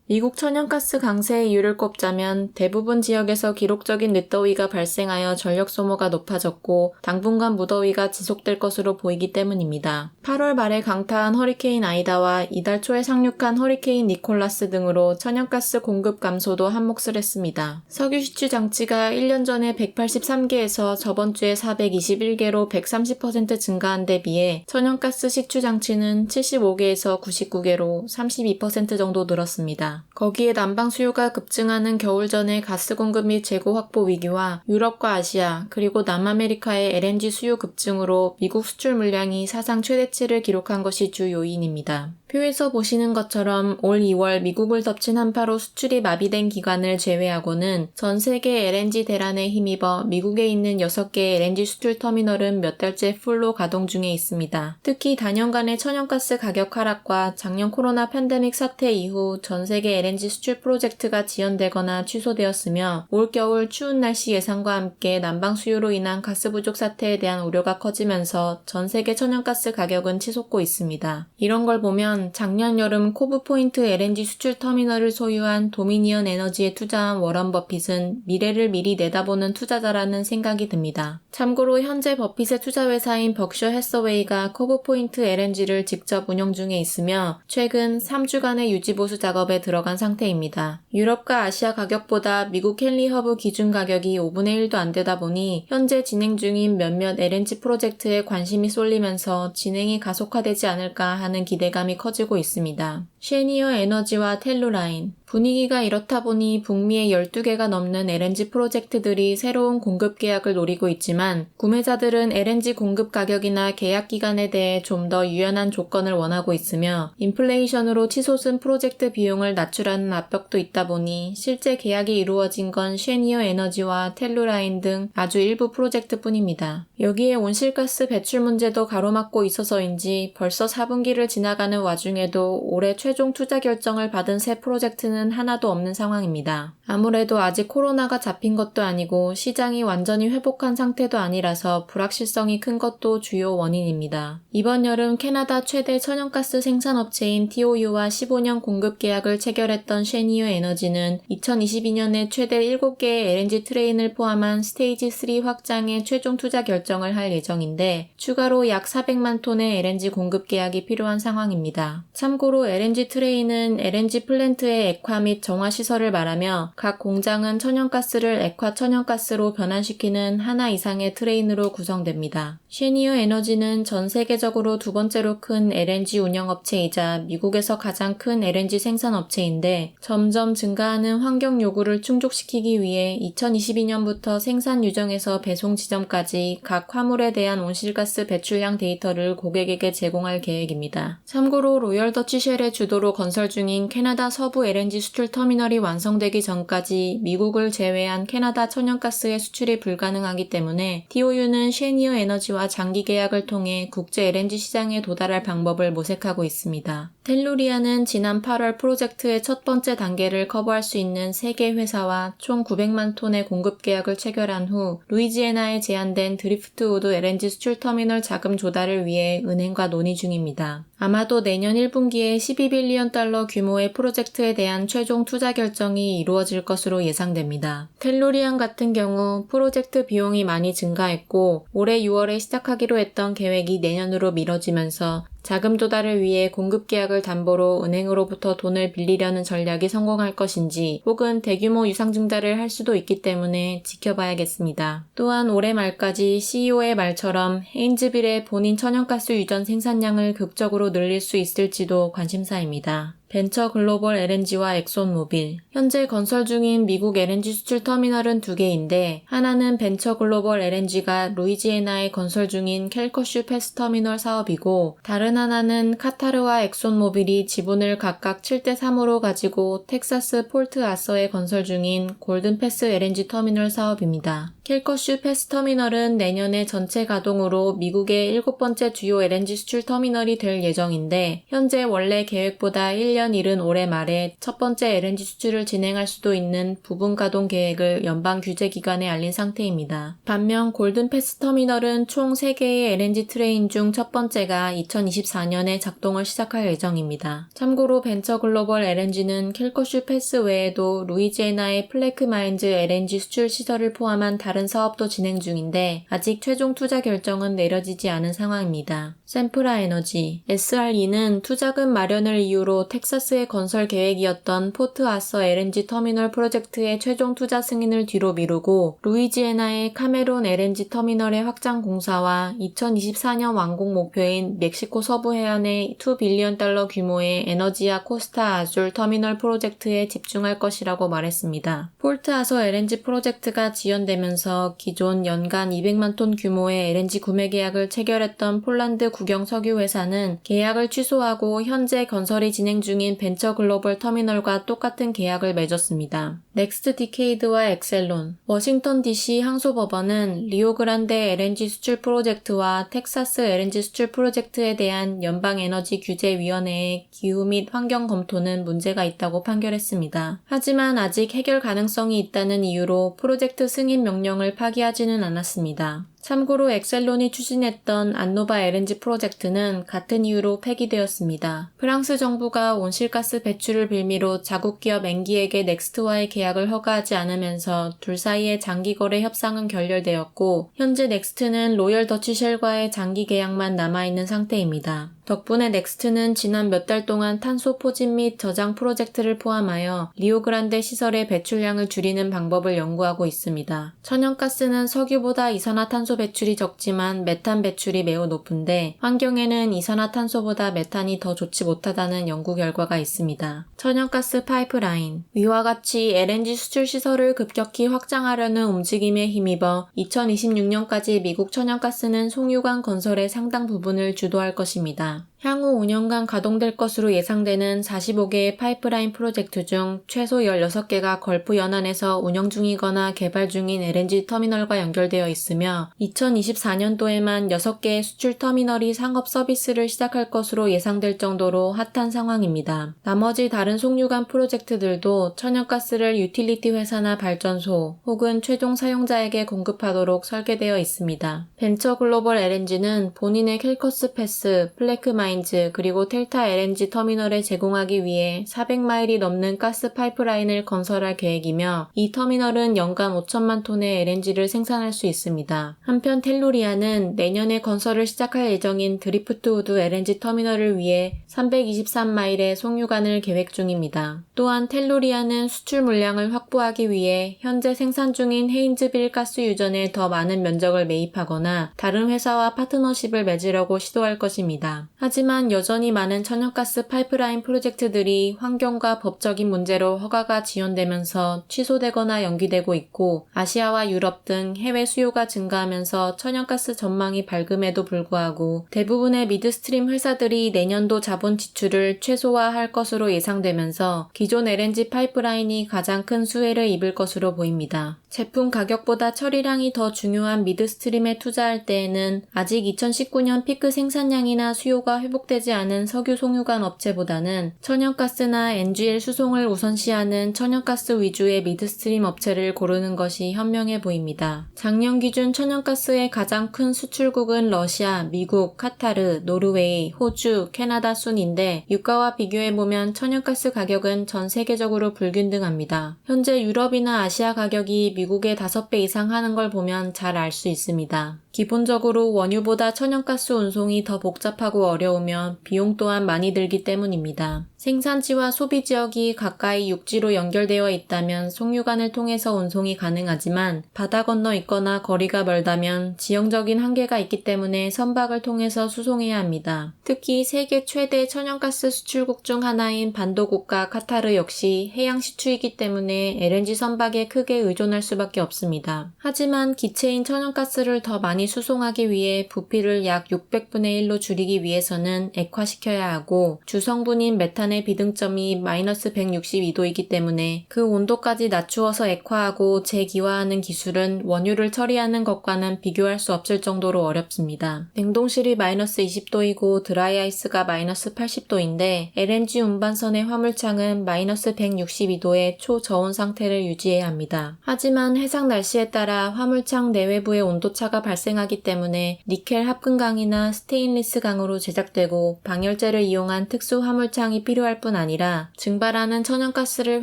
미국 천연가스 강세의 이유를 꼽자면 대부분 지역에서 기록적인 늦더위가 발생하여 전력 소모가 높아졌고 당분간 무더위가 지속될 것으로 보이기 때문입니다. 8월 말에 강타한 허리케인 아이다와 이달 초에 상륙한 허리케인 니콜라스 등으로 천연가스 공급 감소도 한몫을 했습니다. 석유 시추 장치가 1년 전에 183개에서 저번 주에 421개로 130% 증가한 데 비해 천연가스 시추 장치는 75개에서 99개로 32% 정도 늘었습니다. 거기에 난방 수요가 급증하는 겨울 전에 가스 공급 및 재고 확보 위기와 유럽과 아시아 그리고 남아메리카의 LNG 수요 급증으로 미국 수출 물량이 사상 최대치를 기록한 것이 주 요인입니다. 표에서 보시는 것처럼 올 2월 미국을 덮친 한파로 수출이 마비된 기간을 제외하고는 전 세계 LNG 대란에 힘입어 미국에 있는 6개의 LNG 수출 터미널은 몇 달째 풀로 가동 중에 있습니다. 특히 단연간의 천연가스 가격 하락과 작년 코로나 팬데믹 사태 이후 전 세계 LNG 수출 프로젝트가 지연되거나 취소되었으며 올겨울 추운 날씨 예상과 함께 난방 수요로 인한 가스 부족 사태에 대한 우려가 커지면서 전 세계 천연가스 가격은 치솟고 있습니다. 이런 걸 보면 작년 여름 코브 포인트 LNG 수출 터미널을 소유한 도미니언 에너지에 투자한 워런 버핏은 미래를 미리 내다보는 투자자라는 생각이 듭니다. 참고로 현재 버핏의 투자회사인 벅셔 해서웨이가 코브 포인트 LNG를 직접 운영 중에 있으며 최근 3주간의 유지보수 작업에 들어간 상태입니다. 유럽과 아시아 가격보다 미국 헨리 허브 기준 가격이 5분의 1도 안 되다 보니 현재 진행 중인 몇몇 LNG 프로젝트에 관심이 쏠리면서 진행이 가속화되지 않을까 하는 기대감이 커지고 있습니다. 쉐니어 에너지와 텔루라인, 분위기가 이렇다 보니 북미의 12개가 넘는 LNG 프로젝트들이 새로운 공급 계약을 노리고 있지만 구매자들은 LNG 공급 가격이나 계약 기간에 대해 좀 더 유연한 조건을 원하고 있으며 인플레이션으로 치솟은 프로젝트 비용을 낮추라는 압력도 있다 보니 실제 계약이 이루어진 건 쉐니어 에너지와 텔루라인 등 아주 일부 프로젝트뿐입니다. 여기에 온실가스 배출 문제도 가로막고 있어서인지 벌써 4분기를 지나가는 와중에도 올해 최종 투자 결정을 받은 새 프로젝트는 하나도 없는 상황입니다. 아무래도 아직 코로나가 잡힌 것도 아니고 시장이 완전히 회복한 상태도 아니라서 불확실성이 큰 것도 주요 원인입니다. 이번 여름 캐나다 최대 천연가스 생산업체인 TOU와 15년 공급 계약을 체결했던 쉐니어 에너지는 2022년에 최대 7개의 LNG 트레인을 포함한 스테이지 3 확장에 최종 투자 결정을 할 예정인데 추가로 약 400만 톤의 LNG 공급 계약이 필요한 상황입니다. 참고로 LNG 트레인은 LNG 플랜트의 액화 및 정화 시설을 말하며 각 공장은 천연가스를 액화 천연가스로 변환시키는 하나 이상의 트레인으로 구성됩니다. 쉐니어 에너지는 전 세계적으로 두 번째로 큰 LNG 운영업체이자 미국에서 가장 큰 LNG 생산업체인데 점점 증가하는 환경 요구를 충족시키기 위해 2022년부터 생산 유정에서 배송 지점까지 각 화물에 대한 온실가스 배출량 데이터를 고객에게 제공할 계획입니다. 참고로 로열 더치 쉘의 주도로 건설 중인 캐나다 서부 LNG 수출 터미널이 완성되기 전까지 미국을 제외한 캐나다 천연가스의 수출이 불가능하기 때문에 TOU는 쉐니어 에너지와 장기 계약을 통해 국제 LNG 시장에 도달할 방법을 모색하고 있습니다. 텔루리아는 지난 8월 프로젝트의 첫 번째 단계를 커버할 수 있는 3개 회사와 총 900만 톤의 공급 계약을 체결한 후 루이지애나에 제한된 드리프트우드 LNG 수출 터미널 자금 조달을 위해 은행과 논의 중입니다. 아마도 내년 1분기에 12빌리언 달러 규모의 프로젝트에 대한 최종 투자 결정이 이루어질 것으로 예상됩니다. 텔루리안 같은 경우 프로젝트 비용이 많이 증가했고 올해 6월에 시작하기로 했던 계획이 내년으로 미뤄지면서 자금 조달을 위해 공급 계약을 담보로 은행으로부터 돈을 빌리려는 전략이 성공할 것인지 혹은 대규모 유상증자를 할 수도 있기 때문에 지켜봐야겠습니다. 또한 올해 말까지 CEO의 말처럼 헤인즈빌의 본인 천연가스 유전 생산량을 극적으로 늘릴 수 있을지도 관심사입니다. 벤처 글로벌 LNG와 엑손모빌. 현재 건설 중인 미국 LNG 수출 터미널은 2개인데 하나는 벤처 글로벌 LNG가 루이지애나에 건설 중인 캘커슈 패스 터미널 사업이고 다른 하나는 카타르와 엑손모빌이 지분을 각각 7대3으로 가지고 텍사스 폴트 아서에 건설 중인 골든 패스 LNG 터미널 사업입니다. 캘커슈 패스터미널은 내년에 전체 가동으로 미국의 7번째 주요 LNG 수출 터미널이 될 예정인데 현재 원래 계획보다 1년 이른 올해 말에 첫 번째 LNG 수출을 진행할 수도 있는 부분 가동 계획을 연방 규제기관에 알린 상태입니다. 반면 골든 패스터미널은 총 3개의 LNG 트레인 중 첫 번째가 2024년에 작동을 시작할 예정입니다. 참고로 벤처글로벌 LNG는 캘커슈 패스 외에도 루이지애나의 플래크마인즈 LNG 수출 시설을 포함한 다른 사업도 진행 중인데 아직 최종 투자 결정은 내려지지 않은 상황입니다. 샘프라 에너지, SRE는 투자금 마련을 이유로 텍사스의 건설 계획이었던 포트 아서 LNG 터미널 프로젝트의 최종 투자 승인을 뒤로 미루고 루이지애나의 카메론 LNG 터미널의 확장 공사와 2024년 완공 목표인 멕시코 서부 해안의 $2빌리언 규모의 에너지아 코스타 아줄 터미널 프로젝트에 집중할 것이라고 말했습니다. 포트 아서 LNG 프로젝트가 지연되면서 기존 연간 200만 톤 규모의 LNG 구매 계약을 체결했던 폴란드 국영 석유 회사는 계약을 취소하고 현재 건설이 진행 중인 벤처 글로벌 터미널과 똑같은 계약을 맺었습니다. 넥스트 디케이드와 엑셀론, 워싱턴 DC 항소법원은 리오그란데 LNG 수출 프로젝트와 텍사스 LNG 수출 프로젝트에 대한 연방에너지규제위원회의 기후 및 환경 검토는 문제가 있다고 판결했습니다. 하지만 아직 해결 가능성이 있다는 이유로 프로젝트 승인 명령을 파기하지는 않았습니다. 참고로 엑셀론이 추진했던 안노바 LNG 프로젝트는 같은 이유로 폐기되었습니다. 프랑스 정부가 온실가스 배출을 빌미로 자국 기업 앵기에게 넥스트와의 계약을 허가하지 않으면서 둘 사이의 장기 거래 협상은 결렬되었고 현재 넥스트는 로열 더치쉘과의 장기 계약만 남아있는 상태입니다. 덕분에 넥스트는 지난 몇 달 동안 탄소 포집 및 저장 프로젝트를 포함하여 리오그란데 시설의 배출량을 줄이는 방법을 연구하고 있습니다. 천연가스는 석유보다 이산화탄소 배출이 적지만 메탄 배출이 매우 높은데 환경에는 이산화탄소보다 메탄이 더 좋지 못하다는 연구 결과가 있습니다. 천연가스 파이프라인, 위와 같이 LNG 수출 시설을 급격히 확장하려는 움직임에 힘입어 2026년까지 미국 천연가스는 송유관 건설의 상당 부분을 주도할 것입니다. 향후 5년간 가동될 것으로 예상되는 45개의 파이프라인 프로젝트 중 최소 16개가 걸프 연안에서 운영 중이거나 개발 중인 LNG 터미널과 연결되어 있으며 2024년도에만 6개의 수출 터미널이 상업 서비스를 시작할 것으로 예상될 정도로 핫한 상황입니다. 나머지 다른 송유관 프로젝트들도 천연가스를 유틸리티 회사나 발전소 혹은 최종 사용자에게 공급하도록 설계되어 있습니다. 벤처 글로벌 LNG는 본인의 캘커스 패스, 플래크마인즈 그리고 델타 LNG 터미널에 제공하기 위해 400마일이 넘는 가스 파이프라인을 건설할 계획이며 이 터미널은 연간 5천만 톤의 LNG를 생산할 수 있습니다. 한편 텔루리아는 내년에 건설을 시작할 예정인 드리프트우드 LNG 터미널을 위해 323마일의 송유관을 계획 중입니다. 또한 텔루리아는 수출 물량을 확보하기 위해 현재 생산 중인 헤인즈빌 가스 유전에 더 많은 면적을 매입하거나 다른 회사와 파트너십을 맺으려고 시도할 것입니다. 하지만 여전히 많은 천연가스 파이프라인 프로젝트들이 환경과 법적인 문제로 허가가 지연되면서 취소되거나 연기되고 있고 아시아와 유럽 등 해외 수요가 증가하면서 천연가스 전망이 밝음에도 불구하고 대부분의 미드스트림 회사들이 내년도 자본 지출을 최소화할 것으로 예상되면서 기존 LNG 파이프라인이 가장 큰 수혜를 입을 것으로 보입니다. 제품 가격보다 처리량이 더 중요한 미드스트림에 투자할 때에는 아직 2019년 피크 생산량이나 수요가 회복되지 않은 석유 송유관 업체보다는 천연가스나 NGL 수송을 우선시하는 천연가스 위주의 미드스트림 업체를 고르는 것이 현명해 보입니다. 작년 기준 천연가스의 가장 큰 수출국은 러시아, 미국, 카타르, 노르웨이, 호주, 캐나다 순인데 유가와 비교해보면 천연가스 가격은 전 세계적으로 불균등합니다. 현재 유럽이나 아시아 가격이 미국의 5배 이상 하는 걸 보면 잘 알 수 있습니다. 기본적으로 원유보다 천연가스 운송이 더 복잡하고 어려우며 비용 또한 많이 들기 때문입니다. 생산지와 소비 지역이 가까이 육지로 연결되어 있다면 송유관을 통해서 운송이 가능하지만 바다 건너 있거나 거리가 멀다면 지형적인 한계가 있기 때문에 선박을 통해서 수송해야 합니다. 특히 세계 최대 천연가스 수출국 중 하나인 반도국가 카타르 역시 해양 시추이기 때문에 LNG 선박에 크게 의존할 수밖에 없습니다. 하지만 기체인 천연가스를 더 많이 많이 수송하기 위해 부피를 약 600분의 1로 줄이기 위해서는 액화시켜야 하고 주성분인 메탄의 비등점이 마이너스 162도이기 때문에 그 온도까지 낮추어서 액화하고 재기화하는 기술은 원유를 처리하는 것과는 비교할 수 없을 정도로 어렵습니다. 냉동실이 마이너스 20도이고 드라이아이스가 마이너스 80도인데 LNG 운반선의 화물창은 마이너스 162도의 초저온 상태를 유지해야 합니다. 하지만 해상 날씨에 따라 화물창 내외부의 온도차가 발생하기 때문에 니켈 합금강이나 스테인리스 강으로 제작되고 방열제를 이용한 특수 화물창이 필요할 뿐 아니라 증발하는 천연가스를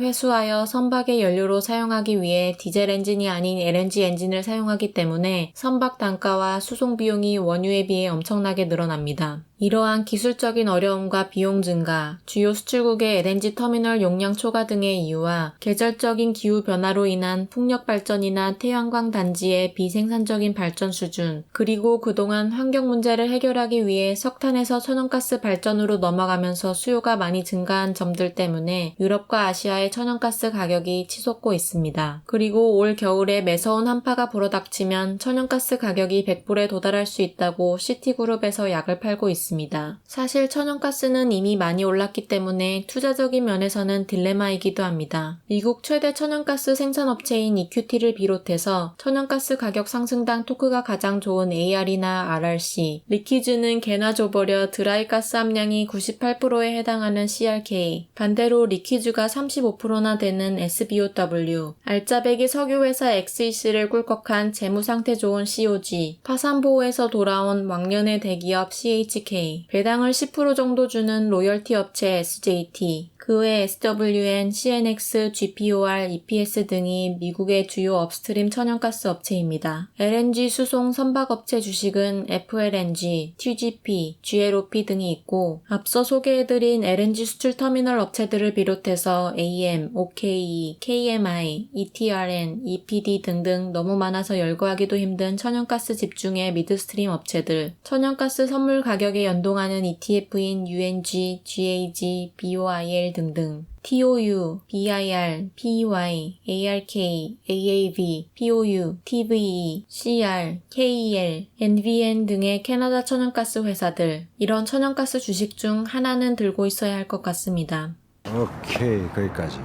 회수하여 선박의 연료로 사용하기 위해 디젤 엔진이 아닌 LNG 엔진을 사용하기 때문에 선박 단가와 수송 비용이 원유에 비해 엄청나게 늘어납니다. 이러한 기술적인 어려움과 비용 증가, 주요 수출국의 LNG 터미널 용량 초과 등의 이유와 계절적인 기후 변화로 인한 풍력 발전이나 태양광 단지의 비생산적인 발전 수준, 그리고 그동안 환경 문제를 해결하기 위해 석탄에서 천연가스 발전으로 넘어가면서 수요가 많이 증가한 점들 때문에 유럽과 아시아의 천연가스 가격이 치솟고 있습니다. 그리고 올 겨울에 매서운 한파가 불어닥치면 천연가스 가격이 100불에 도달할 수 있다고 시티그룹에서 약을 팔고 있습니다. 사실 천연가스는 이미 많이 올랐기 때문에 투자적인 면에서는 딜레마이기도 합니다. 미국 최대 천연가스 생산업체인 EQT를 비롯해서 천연가스 가격 상승당 토크가 가장 좋은 AR이나 RRC, 리퀴즈는 개나 줘버려 드라이가스 함량이 98%에 해당하는 CRK, 반대로 리퀴즈가 35%나 되는 SBOW, 알짜배기 석유회사 XEC를 꿀꺽한 재무상태 좋은 COG, 파산보호에서 돌아온 왕년의 대기업 CHK, 배당을 10% 정도 주는 로열티 업체 SJT, 그 외 SWN, CNX, GPOR, EPS 등이 미국의 주요 업스트림 천연가스 업체입니다. LNG 수송 선박업체 주식은 FLNG, TGP, GLOP 등이 있고 앞서 소개해드린 LNG 수출 터미널 업체들을 비롯해서 AM, OKE, KMI, ETRN, EPD 등등 너무 많아서 열거하기도 힘든 천연가스 집중의 미드스트림 업체들, 천연가스 선물 가격에 연동하는 ETF인 UNG, GAG, BOIL 등등, TOU, BIR, PEY, ARK, AAV, POU, TVE, CR, KEL, NVN 등의 캐나다 천연가스 회사들, 이런 천연가스 주식 중 하나는 들고 있어야 할 것 같습니다. 오케이, 거기까지.